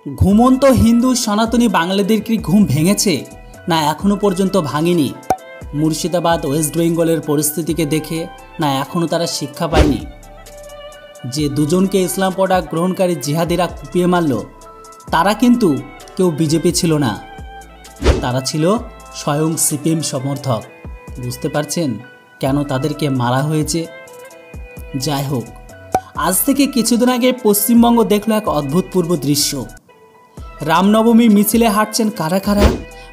ঘুমন্ত হিন্দু সনাতনী বাঙালিদের কি ঘুম ভেঙেছে না এখনো পর্যন্ত ভাঙেনি? মুর্শিদাবাদ ওয়েস্ট বেঙ্গলের পরিস্থিতিকে দেখে না এখনো তারা শিক্ষা পায়নি? যে দুজনকে ইসলাম প্রোডাক্ট গ্রহণকারী জিহাদিরা কুপিয়ে মারল, তারা কিন্তু কেউ বিজেপি ছিল না, তারা ছিল স্বয়ং সিপিএম সমর্থক। বুঝতে পারছেন কেন তাদেরকে মারা হয়েছে? যাই হোক, আজ থেকে কিছুদিন আগে পশ্চিমবঙ্গ দেখলো এক অদ্ভুতপূর্ব দৃশ্য। রামনবমী মিছিলে হাঁটছেন কারা কারা?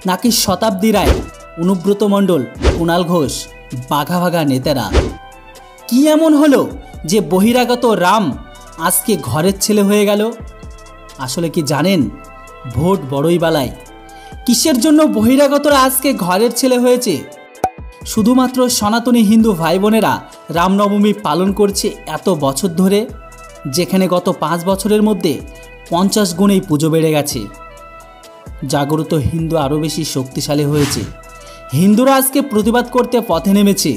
নাকি শতাব্দী রায়, অনুব্রত মণ্ডল, কুণাল ঘোষ, বাঘা বাঘা নেতারা। কি এমন হলো যে বহিরাগত রাম আজকে ঘরের ছেলে হয়ে গেল? আসলে কি জানেন, ভোট বড়ই বালাই। কিসের জন্য বহিরাগতরা আজকে ঘরের ছেলে হয়েছে? শুধুমাত্র সনাতনী হিন্দু ভাই বোনেরা রামনবমী পালন করছে এত বছর ধরে, যেখানে গত 5 বছরের মধ্যে 50 গুণেই পুজো বেড়ে গেছে। জাগ্রত হিন্দু আরও বেশি শক্তিশালী হয়েছে। হিন্দুরা আজকে প্রতিবাদ করতে পথে নেমেছে।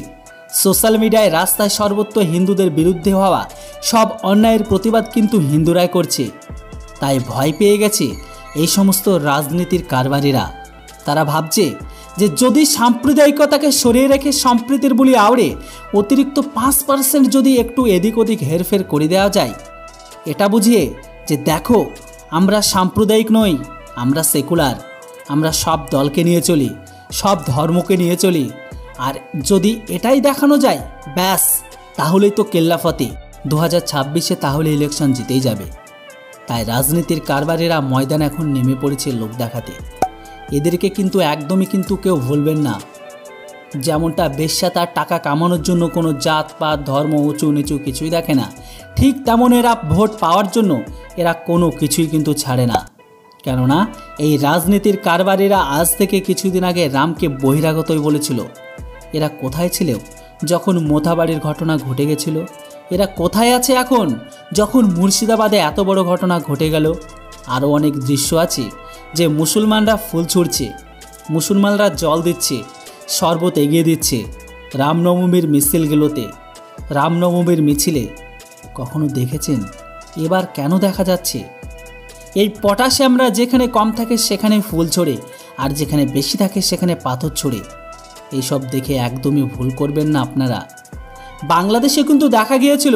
সোশ্যাল মিডিয়ায়, রাস্তায় সর্বত্র হিন্দুদের বিরুদ্ধে হওয়া সব অন্যায়ের প্রতিবাদ কিন্তু হিন্দুরাই করছে। তাই ভয় পেয়ে গেছে এই সমস্ত রাজনীতির কারবারিরা। তারা ভাবছে যে যদি সাম্প্রদায়িকতাকে সরিয়ে রেখে সম্প্রীতির বুলি আওড়ে অতিরিক্ত 5% যদি একটু এদিক ওদিক হেরফের করে দেওয়া যায়, এটা বুঝিয়ে যে দেখো আমরা সাম্প্রদায়িক নই, আমরা সেকুলার, আমরা সব দলকে নিয়ে চলি, সব ধর্মকে নিয়ে চলি, আর যদি এটাই দেখানো যায় ব্যাস, তাহলেই তো কেল্লাফতে 2026-এ তাহলে ইলেকশন জিতেই যাবে। তাই রাজনীতির কারবারিরা ময়দানে এখন নেমে পড়েছে লোক দেখাতে। এদেরকে কিন্তু একদমই কিন্তু কেউ ভুলবেন না। যেমনটা বেশ্যা তার টাকা কামানোর জন্য কোনো জাত পাত ধর্ম উঁচু নিচু কিছুই দেখে না, ঠিক তেমন এরা ভোট পাওয়ার জন্য এরা কোনো কিছুই কিন্তু ছাড়ে না। কেননা এই রাজনীতির কারবারিরা আজ থেকে কিছুদিন আগে রামকে বহিরাগতই বলেছিল। এরা কোথায় ছিল যখন মোথাবাড়ির ঘটনা ঘটে গেছিল? এরা কোথায় আছে এখন যখন মুর্শিদাবাদে এত বড় ঘটনা ঘটে গেল? আরও অনেক দৃশ্য আছে যে মুসলমানরা ফুল ছুঁড়ছে, মুসলমানরা জল দিচ্ছে, শরবত এগিয়ে দিচ্ছে রামনবমীর মিছিলগুলোতে, রামনবমীর মিছিলে। কখনো দেখেছেন? এবার কেন দেখা যাচ্ছে? এই পটাশিয়ামরা যেখানে কম থাকে সেখানে ফুল ছড়ে, আর যেখানে বেশি থাকে সেখানে পাথর ছড়ে। এইসব দেখে একদমই ভুল করবেন না আপনারা। বাংলাদেশে কিন্তু দেখা গিয়েছিল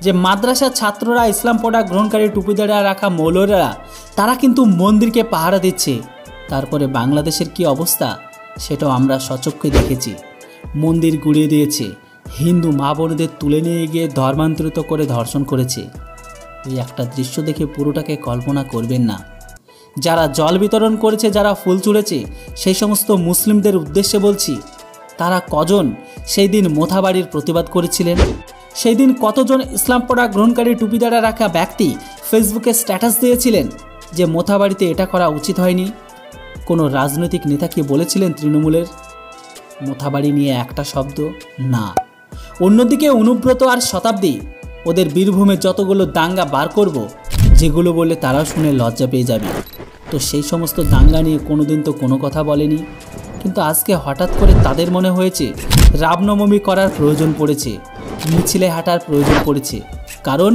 যে মাদ্রাসার ছাত্ররা, ইসলাম প্রোডাক্ট গ্রহণকারী টুপিদারা রাখা মৌলবীরা, তারা কিন্তু মন্দিরকে পাহারা দিচ্ছে। তারপরে বাংলাদেশের কি অবস্থা সেটাও আমরা সচক্ষে দেখেছি। মন্দির গুড়িয়ে দিয়েছে, হিন্দু মা বোনদের তুলে নিয়ে গিয়ে ধর্মান্তরিত করে ধর্ষণ করেছে। এই একটা দৃশ্য দেখে পুরোটাকে কল্পনা করবেন না। যারা জল বিতরণ করেছে, যারা ফুল ছুঁড়েছে, সেই সমস্ত মুসলিমদের উদ্দেশ্যে বলছি, তারা কজন সেই দিন মোথাবাড়ির প্রতিবাদ করেছিলেন? সেই দিন কতজন ইসলাম প্রোডাক্ট গ্রহণকারী টুপিদারা রাখা ব্যক্তি ফেসবুকে স্ট্যাটাস দিয়েছিলেন যে মোথাবাড়িতে এটা করা উচিত হয়নি? কোনো রাজনৈতিক নেতা কি বলেছিলেন তৃণমূলের মোথাবাড়ি নিয়ে একটা শব্দ? না। অন্যদিকে অনুব্রত আর শতাব্দী ওদের বীরভূমে যতগুলো দাঙ্গা বার করব, যেগুলো বললে তারাও শুনে লজ্জা পেয়ে যাবে, তো সেই সমস্ত দাঙ্গা নিয়ে কোনোদিন তো কোনো কথা বলেনি। কিন্তু আজকে হঠাৎ করে তাদের মনে হয়েছে রামনবমী করার প্রয়োজন পড়েছে, মিছিলে হাঁটার প্রয়োজন পড়েছে, কারণ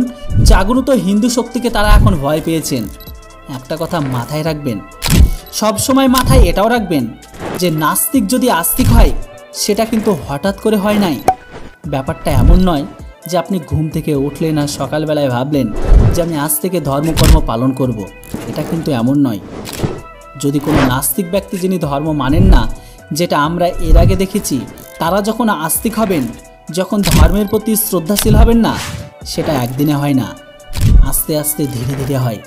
জাগ্রত হিন্দু শক্তিকে তারা এখন ভয় পেয়েছেন। একটা কথা মাথায় রাখবেন, সব সময় মাথায় এটাও রাখবেন যে নাস্তিক যদি আস্তিক হয় সেটা কিন্তু হঠাৎ করে হয় নাই। ব্যাপারটা এমন নয় যে আপনি ঘুম থেকে উঠলেন আর সকালবেলায় ভাবলেন যে আমি আজ থেকে ধর্মকর্ম পালন করব। এটা কিন্তু এমন নয়। যদি কোনো নাস্তিক ব্যক্তি যিনি ধর্ম মানেন না, যেটা আমরা এর আগে দেখেছি, তারা যখন আস্তিক হবেন, যখন ধর্মের প্রতি শ্রদ্ধাশীল হবেন না, সেটা একদিনে হয় না, আস্তে আস্তে ধীরে ধীরে হয়।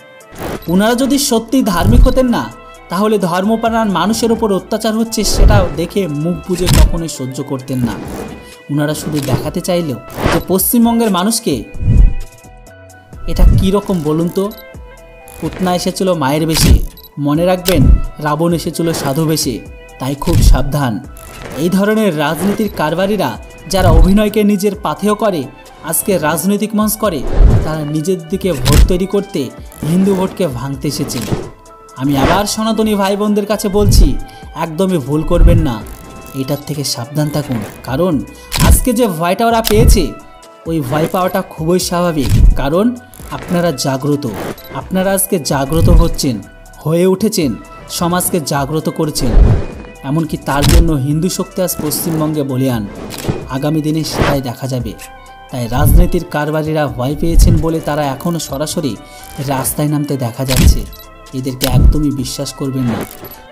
ওনারা যদি সত্যি ধার্মিক হতেন না, তাহলে ধর্মপ্রাণ মানুষের ওপর অত্যাচার হচ্ছে সেটা দেখে মুখ বুজে কখনোই সহ্য করতেন না। ওনারা শুধু দেখাতে চাইলেও যে পশ্চিমবঙ্গের মানুষকে এটা কী রকম বলুন তো, পুতনা এসেছিল মায়ের বেশে, মনে রাখবেন রাবণ এসেছিল সাধু বেশে, তাই খুব সাবধান। এই ধরনের রাজনীতির কারবারিরা যারা অভিনয়কে নিজের পাথেয় করে, আজকে রাজনৈতিক মঞ্চ করে, তারা নিজের দিকে ভোট তৈরি করতে হিন্দু ভোটকে ভাঙতে এসেছে। আমি আবার সনাতনী ভাই বোনদের কাছে বলছি, একদমই ভুল করবেন না, এটার থেকে সাবধান থাকুন। কারণ আজকে যে ভয়টা ওরা পেয়েছে, ওই ভয় পাওয়াটা খুবই স্বাভাবিক, কারণ আপনারা জাগ্রত, আপনারা আজকে জাগ্রত হচ্ছেন, হয়ে উঠেছেন, সমাজকে জাগ্রত করেছেন। এমনকি তার জন্য হিন্দু শক্তি আজ পশ্চিমবঙ্গে বলীয়ান। আগামী দিনে সেটাই দেখা যাবে। তাই রাজনীতির কারবারিরা ভয় পেয়েছেন বলে তারা এখনও সরাসরি রাস্তায় নামতে দেখা যাচ্ছে। এদেরকে একদমই বিশ্বাস করবেন না।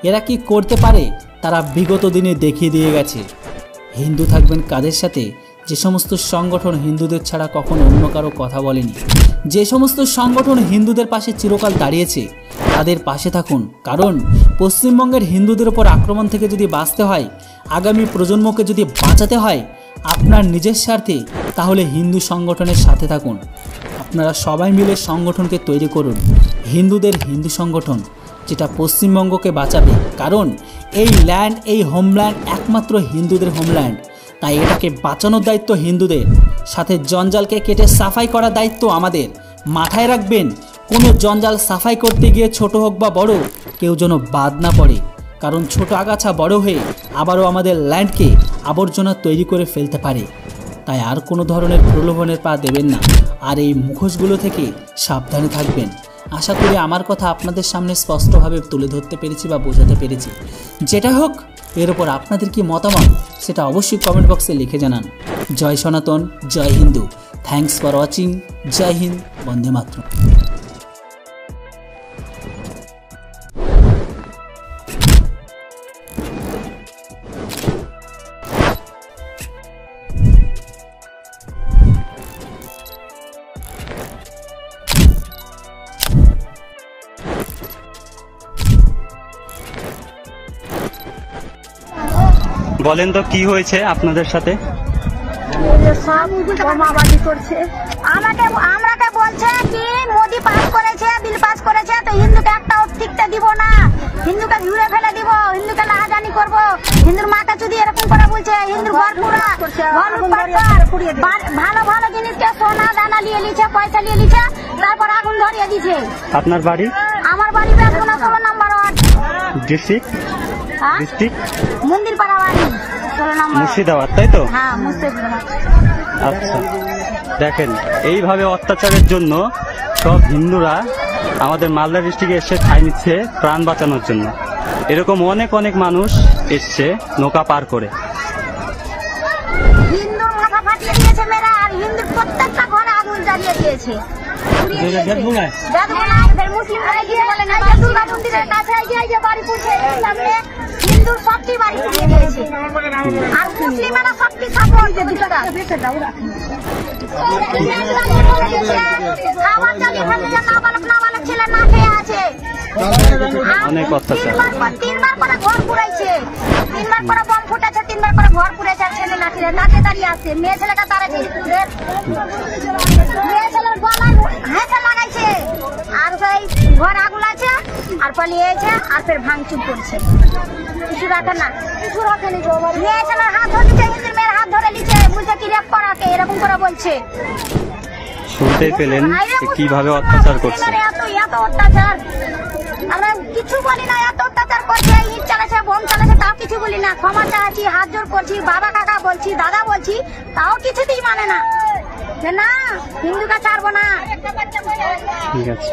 এরা কি করতে পারে তারা বিগত দিনে দেখিয়ে দিয়ে গেছে। হিন্দু থাকবেন কাদের সাথে? যে সমস্ত সংগঠন হিন্দুদের ছাড়া কখনো অন্য কারো কথা বলেনি, যে সমস্ত সংগঠন হিন্দুদের পাশে চিরকাল দাঁড়িয়েছে, তাদের পাশে থাকুন। কারণ পশ্চিমবঙ্গের হিন্দুদের ওপর আক্রমণ থেকে যদি বাঁচতে হয়, আগামী প্রজন্মকে যদি বাঁচাতে হয় আপনার নিজের স্বার্থে, তাহলে হিন্দু সংগঠনের সাথে থাকুন। আপনারা সবাই মিলে সংগঠনকে তৈরি করুন, হিন্দুদের হিন্দু সংগঠন, যেটা পশ্চিমবঙ্গকে বাঁচাবে। কারণ এই ল্যান্ড, এই হোমল্যান্ড একমাত্র হিন্দুদের হোমল্যান্ড। তাই এটাকে বাঁচানোর দায়িত্ব হিন্দুদের, সাথে জঞ্জালকে কেটে সাফাই করার দায়িত্ব আমাদের। মাথায় রাখবেন, কোনো জঞ্জাল সাফাই করতে গিয়ে ছোট হোক বা বড়, কেউ যেন বাদ না পড়ে। কারণ ছোট আগাছা বড় হয়ে আবারও আমাদের ল্যান্ডকে আবর্জনা তৈরি করে ফেলতে পারে। তাই আর কোনো ধরনের প্রলোভনের পা দেবেন না, আর এই মুখোশগুলো থেকে সাবধানে থাকবেন। আশা করি আমার কথা আপনাদের সামনে স্পষ্টভাবে তুলে ধরতে পেরেছি বা বোঝাতে পেরেছি। যেটা হোক, এর ওপর আপনাদের কি মতামত সেটা অবশ্যই কমেন্ট বক্সে লিখে জানান। জয় সনাতন, জয় হিন্দু। Thanks for watching. জয় হিন্দ, বন্দে মাতরম। বলেন তো কি হয়েছে আপনাদের সাথে? সব বোমাবাজি করছে। আমাকে বলছে কি মোদি পাস করেছে, বিল পাস করেছে, তো হিন্দুকে একটা টিকতে দিব না, হিন্দুকে ঘুরে ফেলে দিব, হিন্দুকে লাহাজানি করব, হিন্দুর মাকে যদি এরকম করে বলছে, হিন্দুর ঘর পুরা ভালো ভালো জিনিসকে সোনা দানা নিয়ে লিছে, পয়সা নিয়ে লিছে, তারপর আগুন ধরিয়ে দিছে। আপনার বাড়ি? আমার বাড়ি বেলগুনা 16 নম্বর ওয়ার্ড, ডিস্ট্রিক্ট মন্দির পাড়া বাড়ি, 16 নম্বর মুর্শিদাবাদ, তাই তো? হ্যাঁ, মুর্শিদাবাদ। আচ্ছা, দেখেন এইভাবে অত্যাচারের জন্য সব হিন্দুরা আমাদের মালদা ডিস্ট্রিক্টে এসে ঠাঁই নিচ্ছে প্রাণ বাঁচানোর জন্য। এরকম অনেক অনেক মানুষ এসছে নৌকা পার করে। হিন্দুর মাথা ফাটিয়ে দিয়েছে মেয়েরা, আর হিন্দুর প্রত্যেকটা ঘরে আগুন জ্বালিয়ে দিয়েছে। হিন্দুর সবটি বাড়ি পুড়িয়ে দিয়েছে, আর মুসলিমেরা সবটি সাপোর্ট দিচ্ছে। খাবার জানি নাবালক ছেলে না খেয়ে আছে। অনেক অত্যাচার। 3বার করে ঘর পুড়াইছে, 3বার করে বম ফুটেছে, 3বার করে ঘর পুড়েছে। ছেলে লাঠিতে দাঁড়িয়ে দাঁড়িয়ে আসছে, মেয়ে ছেলেটা তারা মেয়ে ছেলের গলায় হাতে লাগাইছে, আর সেই ঘর আগুন আছে, আর পালিয়েছে, আর ফের ভাঙচুর করছে। কিছু রাখে না, কিছু রাখেনি। মেয়ে ছেলের হাত ধরেছে, হিন্দুর মেয়ের হাত ধরে নিচ্ছে, বলছে কি রেপ করাকে, এরকম করে বলছে। শুনতে পেলেন কিভাবে অত্যাচার করছে। এত অত্যাচার আমরা কিছু বলি না, এত অত্যাচার করছে, ইট চালাচ্ছে, বোম চালাচ্ছে, তাও কিছু বলি না। ক্ষমা চাচ্ছি, হাত জোর করছি, বাবা কাকা বলছি, দাদা বলছি, তাও কিছুতেই মানে না। না, হিন্দুকে ছাড়বো না। ঠিক আছে।